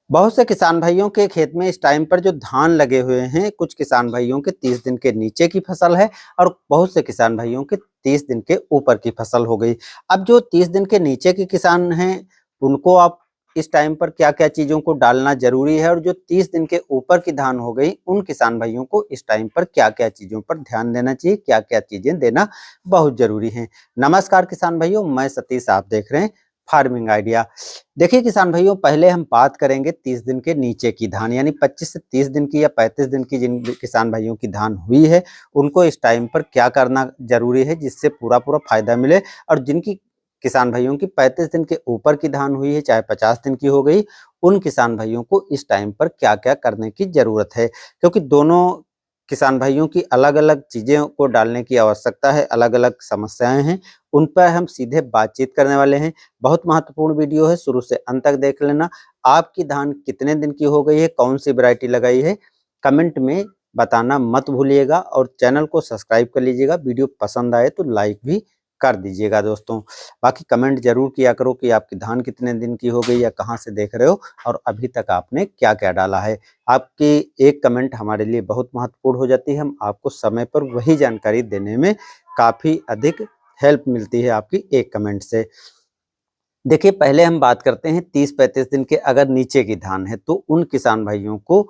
बहुत से किसान भाइयों के खेत में इस टाइम पर जो धान लगे हुए हैं, कुछ किसान भाइयों के 30 दिन के नीचे की फसल है और बहुत से किसान भाइयों के 30 दिन के ऊपर की फसल हो गई। अब जो 30 दिन के नीचे के किसान हैं, उनको आप इस टाइम पर क्या-क्या चीज़ों को डालना ज़रूरी है और जो 30 दिन के ऊपर की धान हो गई, उन किसान भाइयों को इस टाइम पर क्या-क्या चीज़ों पर ध्यान देना चाहिए, क्या-क्या चीज़ें देना बहुत ज़रूरी है। नमस्कार किसान भाइयों, मैं सतीश, आप देख रहे हैं फार्मिंग आइडिया। देखिए किसान भाइयों, पहले हम बात करेंगे 30 दिन के नीचे की धान, यानी 25 से 30 दिन की या 35 दिन की जिन किसान भाइयों की धान हुई है, उनको इस टाइम पर क्या करना ज़रूरी है जिससे पूरा-पूरा फ़ायदा मिले। और जिनकी किसान भाइयों की 35 दिन के ऊपर की धान हुई है, चाहे 50 दिन की हो गई, उन किसान भाइयों को इस टाइम पर क्या-क्या करने की ज़रूरत है। क्योंकि दोनों किसान भाइयों की अलग-अलग चीज़ों को डालने की आवश्यकता है, अलग-अलग समस्याएँ हैं, उन पर हम सीधे बातचीत करने वाले हैं। बहुत महत्वपूर्ण वीडियो है, शुरू से अंत तक देख लेना। आपकी धान कितने दिन की हो गई है, कौन-सी वैरायटी लगाई है, कमेंट में बताना मत भूलिएगा और चैनल को सब्सक्राइब कर लीजिएगा। वीडियो पसंद आए तो लाइक भी कर दीजिएगा दोस्तों। बाकी कमेंट ज़रूर किया करो कि आपकी धान कितने दिन की हो गई या कहाँ से देख रहे हो और अभी तक आपने क्या-क्या डाला है। आपकी एक कमेंट हमारे लिए बहुत महत्वपूर्ण हो जाती है। हम आपको समय पर वही जानकारी देने में काफ़ी अधिक हेल्प मिलती है आपकी एक कमेंट से। देखिए, पहले हम बात करते हैं 30-35 दिन के अगर नीचे की धान है, तो उन किसान भाइयों को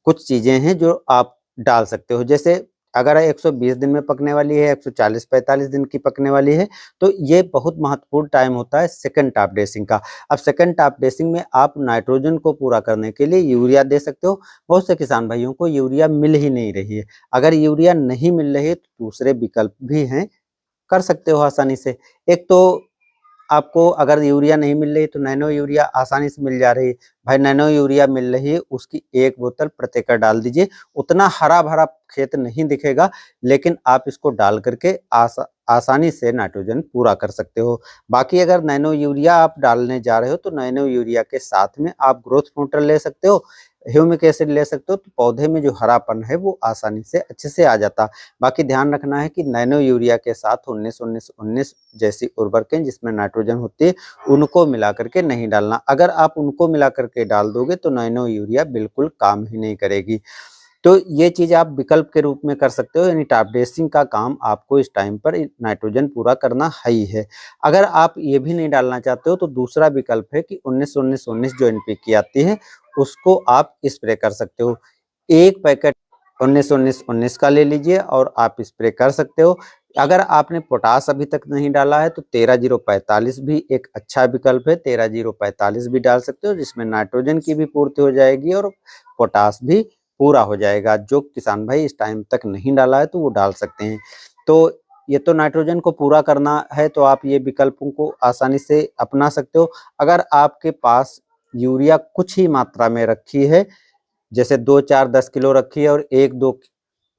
कुछ चीज़ें हैं जो आप डाल सकते हो। जैसे अगर 120 दिन में पकने वाली है, 140-45 दिन की पकने वाली है, तो ये बहुत महत्वपूर्ण टाइम होता है सेकंड टॉप ड्रेसिंग का। अब सेकंड टॉप ड्रेसिंग में आप नाइट्रोजन को पूरा करने के लिए यूरिया दे सकते हो। बहुत से किसान भाइयों को यूरिया मिल ही नहीं रही है। अगर यूरिया नहीं मिल रही है, तो दूसरे विकल्प भी हैं, कर सकते हो आसानी से। एक तो आपको अगर यूरिया नहीं मिल रही तो नैनो यूरिया आसानी से मिल जा रही है। भाई नैनो यूरिया मिल रही है, उसकी 1 बोतल प्रति एकड़ डाल दीजिए। उतना हरा-भरा खेत नहीं दिखेगा, लेकिन आप इसको डाल करके आसानी से नाइट्रोजन पूरा कर सकते हो। बाकी अगर नैनो यूरिया आप डालने जा रहे हो तो नैनो यूरिया के साथ में आप ग्रोथ प्रमोटर ले सकते हो, ह्यूमिक एसिड ले सकते हो, तो पौधे में जो हरापन है वो आसानी से अच्छे से आ जाता। बाकी ध्यान रखना है कि नैनो यूरिया के साथ 19-19-19 जैसी उर्वरकें जिसमें नाइट्रोजन होती है, उनको मिला करके नहीं डालना। अगर आप उनको मिला करके डाल दोगे तो नैनो यूरिया बिल्कुल काम ही नहीं करेगी। तो ये चीज़ आप विकल्प के रूप में कर सकते हो, यानी टॉप ड्रेसिंग का काम आपको इस टाइम पर नाइट्रोजन पूरा करना है ही है। अगर आप ये भी नहीं डालना चाहते हो तो दूसरा विकल्प है कि 19-19-19 जो एनपीके आती है, उसको आप स्प्रे कर सकते हो। 1 पैकेट 19-19-19 का ले लीजिए और आप स्प्रे कर सकते हो। अगर आपने पोटाश अभी तक नहीं डाला है तो 13-0-45 भी एक अच्छा विकल्प है। 13-0-45 भी डाल सकते हो, जिसमें नाइट्रोजन की भी पूर्ति हो जाएगी और पोटाश भी पूरा हो जाएगा। जो किसान भाई इस टाइम तक नहीं डाला है तो वो डाल सकते हैं। तो ये तो नाइट्रोजन को पूरा करना है तो आप ये विकल्पों को आसानी से अपना सकते हो। अगर आपके पास यूरिया कुछ ही मात्रा में रखी है, जैसे 2, 4, 10 किलो रखी है और 1-2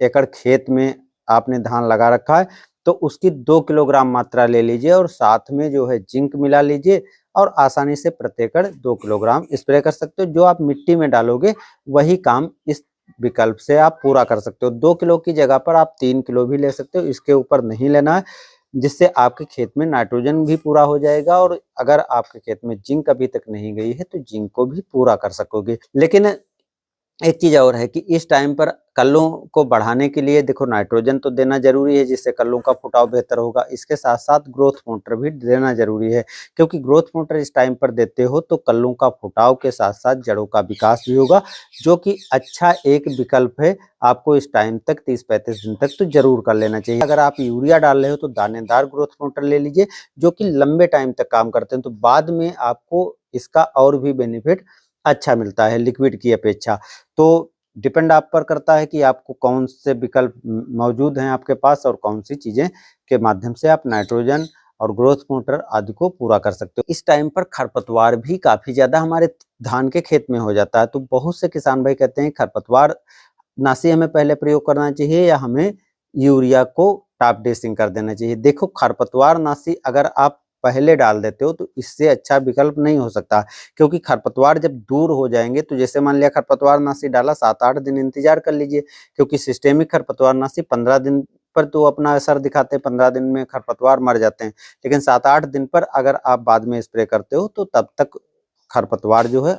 एकड़ खेत में आपने धान लगा रखा है, तो उसकी 2 किलोग्राम मात्रा ले लीजिए और साथ में जो है जिंक मिला लीजिए और आसानी से प्रति एकड़ 2 किलोग्राम स्प्रे कर सकते हो। जो आप मिट्टी में डालोगे, वही काम इस विकल्प से आप पूरा कर सकते हो। 2 किलो की जगह पर आप 3 किलो भी ले सकते हो, इसके ऊपर नहीं लेना है, जिससे आपके खेत में नाइट्रोजन भी पूरा हो जाएगा और अगर आपके खेत में जिंक अभी तक नहीं गई है, तो जिंक को भी पूरा कर सकोगे। लेकिन एक चीज़ और है कि इस टाइम पर कल्लों को बढ़ाने के लिए देखो नाइट्रोजन तो देना ज़रूरी है, जिससे कल्लों का फुटाव बेहतर होगा। इसके साथ-साथ ग्रोथ मोटर भी देना ज़रूरी है, क्योंकि ग्रोथ मोटर इस टाइम पर देते हो तो कल्लों का फुटाव के साथ-साथ जड़ों का विकास भी होगा, जो कि अच्छा एक विकल्प है। आपको इस टाइम तक 30-35 दिन तक तो ज़रूर कर लेना चाहिए। अगर आप यूरिया डाल रहे हो तो दानेदार ग्रोथ मोटर ले लीजिए, जो कि लंबे टाइम तक काम करते हैं, तो बाद में आपको इसका और भी बेनिफिट अच्छा मिलता है लिक्विड की अपेक्षा। तो डिपेंड आप पर करता है कि आपको कौन से विकल्प मौजूद हैं आपके पास और कौन सी चीज़ें के माध्यम से आप नाइट्रोजन और ग्रोथ मोटर आदि को पूरा कर सकते हो। इस टाइम पर खरपतवार भी काफ़ी ज़्यादा हमारे धान के खेत में हो जाता है, तो बहुत से किसान भाई कहते हैं खरपतवार नाशी हमें पहले प्रयोग करना चाहिए या हमें यूरिया को टॉप ड्रेसिंग कर देना चाहिए। देखो, खरपतवार नाशी अगर आप पहले डाल देते हो तो इससे अच्छा विकल्प नहीं हो सकता, क्योंकि खरपतवार जब दूर हो जाएँगे तो जैसे मान लिया खरपतवार नाशी डाला, 7-8 दिन इंतज़ार कर लीजिए, क्योंकि सिस्टेमिक खरपतवार नाशी 15 दिन पर तो अपना असर दिखाते हैं, 15 दिन में खरपतवार मर जाते हैं। लेकिन 7-8 दिन पर अगर आप बाद में स्प्रे करते हो तो तब तक खरपतवार जो है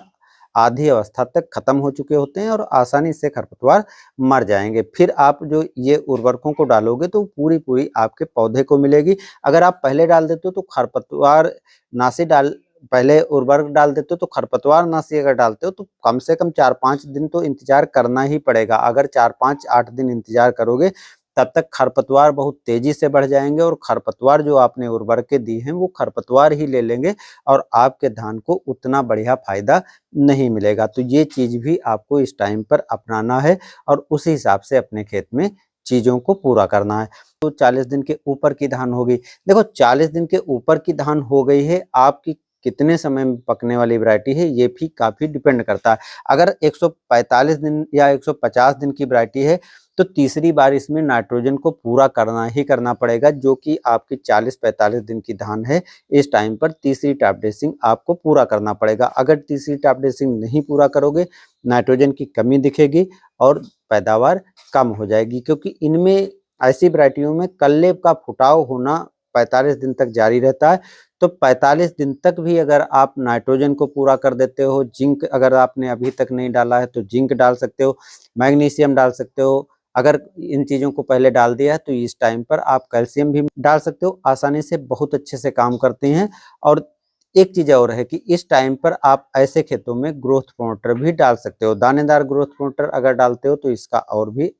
आधी अवस्था तक खत्म हो चुके होते हैं और आसानी से खरपतवार मर जाएंगे। फिर आप जो ये उर्वरकों को डालोगे तो पूरी आपके पौधे को मिलेगी। अगर आप पहले डाल देते हो तो खरपतवार नाशी डाल पहले उर्वरक डाल देते हो तो खरपतवार नाशी अगर डालते हो तो कम से कम 4-5 दिन तो इंतजार करना ही पड़ेगा। अगर 4-5-8 दिन इंतजार करोगे तब तक खरपतवार बहुत तेजी से बढ़ जाएंगे और खरपतवार जो आपने उर्वरकें दी हैं वो खरपतवार ही ले लेंगे और आपके धान को उतना बढ़िया फायदा नहीं मिलेगा। तो ये चीज भी आपको इस टाइम पर अपनाना है और उसी हिसाब से अपने खेत में चीजों को पूरा करना है। तो 40 दिन के ऊपर की धान होगी। देखो 40 दिन के ऊपर की धान हो गई है, आपकी कितने समय में पकने वाली वैरायटी है ये भी काफी डिपेंड करता है। अगर 145 दिन या 150 दिन की वैरायटी है तो तीसरी बार इसमें नाइट्रोजन को पूरा करना ही करना पड़ेगा, जो कि आपकी 40-45 दिन की धान है। इस टाइम पर तीसरी टॉप ड्रेसिंग आपको पूरा करना पड़ेगा। अगर तीसरी टॉप ड्रेसिंग नहीं पूरा करोगे नाइट्रोजन की कमी दिखेगी और पैदावार कम हो जाएगी, क्योंकि इनमें ऐसी वैरायटियों में कल्ले का फुटाव होना 45 दिन तक जारी रहता है। तो 45 दिन तक भी अगर आप नाइट्रोजन को पूरा कर देते हो, जिंक अगर आपने अभी तक नहीं डाला है तो जिंक डाल सकते हो, मैग्नीशियम डाल सकते हो। अगर इन चीज़ों को पहले डाल दिया है तो इस टाइम पर आप कैल्शियम भी डाल सकते हो, आसानी से बहुत अच्छे से काम करते हैं। और एक चीज़ और है कि इस टाइम पर आप ऐसे खेतों में ग्रोथ प्रमोटर भी डाल सकते हो। दानेदार ग्रोथ प्रमोटर अगर डालते हो तो इसका और भी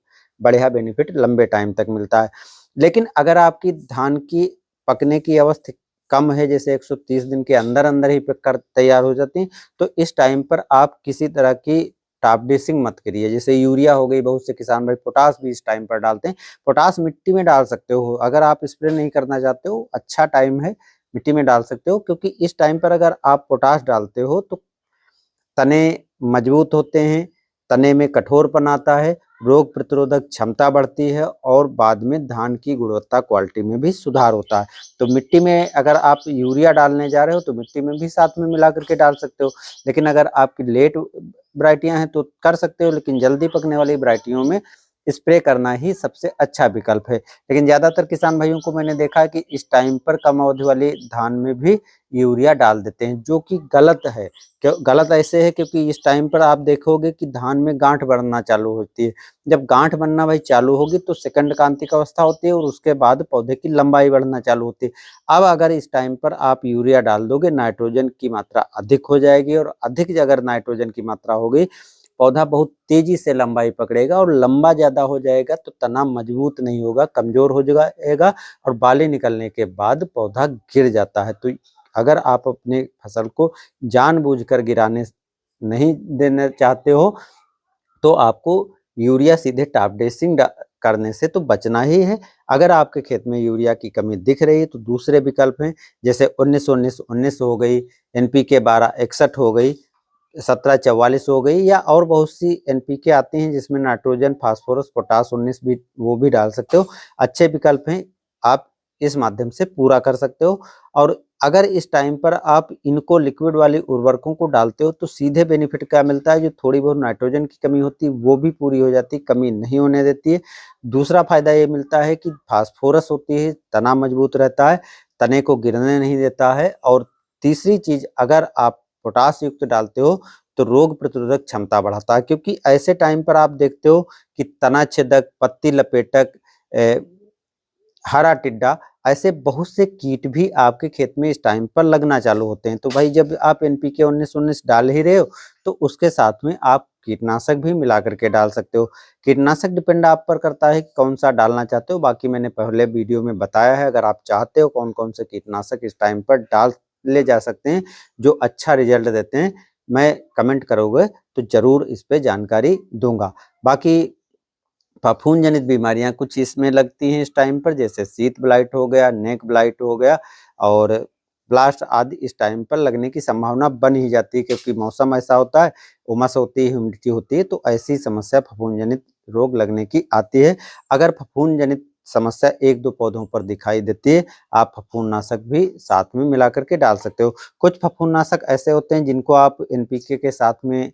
बढ़िया बेनिफिट लंबे टाइम तक मिलता है। लेकिन अगर आपकी धान की पकने की अवस्था कम है, जैसे 130 दिन के अंदर अंदर ही पक कर तैयार हो जाती हैं, तो इस टाइम पर आप किसी तरह की टॉप ड्रेसिंग मत करिए। जैसे यूरिया हो गई, बहुत से किसान भाई पोटास भी इस टाइम पर डालते हैं। पोटास मिट्टी में डाल सकते हो, अगर आप स्प्रे नहीं करना चाहते हो अच्छा टाइम है, मिट्टी में डाल सकते हो। क्योंकि इस टाइम पर अगर आप पोटास डालते हो तो तने मजबूत होते हैं, तने में कठोरपन आता है, रोग प्रतिरोधक क्षमता बढ़ती है और बाद में धान की गुणवत्ता क्वालिटी में भी सुधार होता है। तो मिट्टी में अगर आप यूरिया डालने जा रहे हो तो मिट्टी में भी साथ में मिला करके डाल सकते हो। लेकिन अगर आपकी लेट वैरायटियां हैं तो कर सकते हो, लेकिन जल्दी पकने वाली वैरायटियों में स्प्रे करना ही सबसे अच्छा विकल्प है। लेकिन ज़्यादातर किसान भाइयों को मैंने देखा है कि इस टाइम पर कम अवधि वाली धान में भी यूरिया डाल देते हैं, जो कि गलत है। क्यों गलत ऐसे है? क्योंकि इस टाइम पर आप देखोगे कि धान में गांठ बनना चालू होती है। जब गांठ बनना भाई चालू होगी तो सेकंड कांतिक अवस्था होती है और उसके बाद पौधे की लंबाई बढ़ना चालू होती है। अब अगर इस टाइम पर आप यूरिया डाल दोगे नाइट्रोजन की मात्रा अधिक हो जाएगी और अधिक अगर नाइट्रोजन की मात्रा हो गई पौधा बहुत तेजी से लंबाई पकड़ेगा और लंबा ज्यादा हो जाएगा तो तना मजबूत नहीं होगा, कमजोर हो जाएगा और बालें निकलने के बाद पौधा गिर जाता है। तो अगर आप अपने फसल को जानबूझकर गिराने नहीं देना चाहते हो तो आपको यूरिया सीधे टॉप ड्रेसिंग करने से तो बचना ही है। अगर आपके खेत में यूरिया की कमी दिख रही है तो दूसरे विकल्प हैं, जैसे 19-19-19 हो गई, एनपीके 12-61 हो गई, 17-44 हो गई, या और बहुत सी एनपीके आती हैं जिसमें नाइट्रोजन, फास्फोरस, पोटास 19 भी वो भी डाल सकते हो। अच्छे विकल्प हैं, आप इस माध्यम से पूरा कर सकते हो। और अगर इस टाइम पर आप इनको लिक्विड वाली उर्वरकों को डालते हो तो सीधे बेनिफिट क्या मिलता है, जो थोड़ी बहुत नाइट्रोजन की कमी होती है वो भी पूरी हो जाती है, कमी नहीं होने देती है। दूसरा फायदा ये मिलता है कि फास्फोरस होती है, तना मजबूत रहता है, तने को गिरने नहीं देता है। और तीसरी चीज, अगर आप पोटास युक्त डालते हो तो रोग प्रतिरोधक क्षमता बढ़ाता है, क्योंकि ऐसे टाइम पर आप देखते हो कि तना छेदक, पत्ती लपेटक, हरा टिड्डा, ऐसे बहुत से कीट भी आपके खेत में इस टाइम पर लगना चालू होते हैं। तो भाई जब आप एनपीके 19-19 डाल ही रहे हो तो उसके साथ में आप कीटनाशक भी मिला करके डाल सकते हो। कीटनाशक डिपेंड आप पर करता है कि कौन सा डालना चाहते हो, बाकी मैंने पहले वीडियो में बताया है। अगर आप चाहते हो कौन कौन से कीटनाशक इस टाइम पर डाल ले जा सकते हैं जो अच्छा रिजल्ट देते हैं, मैं कमेंट करोगे तो जरूर इस पे जानकारी दूंगा। बाकी फफूंद जनित बीमारियां कुछ इसमें लगती हैं इस टाइम पर, जैसे शीत ब्लाइट हो गया, नेक ब्लाइट हो गया और ब्लास्ट आदि इस टाइम पर लगने की संभावना बन ही जाती है, क्योंकि मौसम ऐसा होता है, उमस होती है, ह्यूमिडिटी होती है, तो ऐसी समस्या फफूंद जनित रोग लगने की आती है। अगर फफूंद जनित समस्या 1-2 पौधों पर दिखाई देती है, आप फफूंदनाशक भी साथ में मिला करके डाल सकते हो। कुछ फफूंदनाशक ऐसे होते हैं जिनको आप एनपीके के साथ में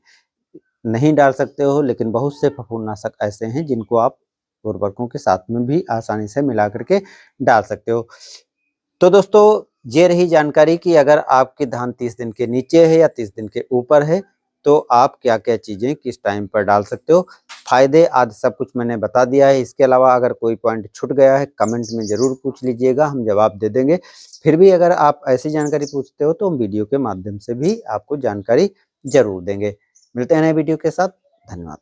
नहीं डाल सकते हो, लेकिन बहुत से फफूंदनाशक ऐसे हैं जिनको आप उर्वरकों के साथ में भी आसानी से मिला करके डाल सकते हो। तो दोस्तों ये रही जानकारी कि अगर आपकी धान 30 दिन के नीचे है या 30 दिन के ऊपर है तो आप क्या-क्या चीज़ें किस टाइम पर डाल सकते हो। फ़ायदे आदि सब कुछ मैंने बता दिया है। इसके अलावा अगर कोई पॉइंट छूट गया है कमेंट में ज़रूर पूछ लीजिएगा, हम जवाब दे देंगे। फिर भी अगर आप ऐसी जानकारी पूछते हो तो हम वीडियो के माध्यम से भी आपको जानकारी ज़रूर देंगे। मिलते हैं नए वीडियो के साथ। धन्यवाद।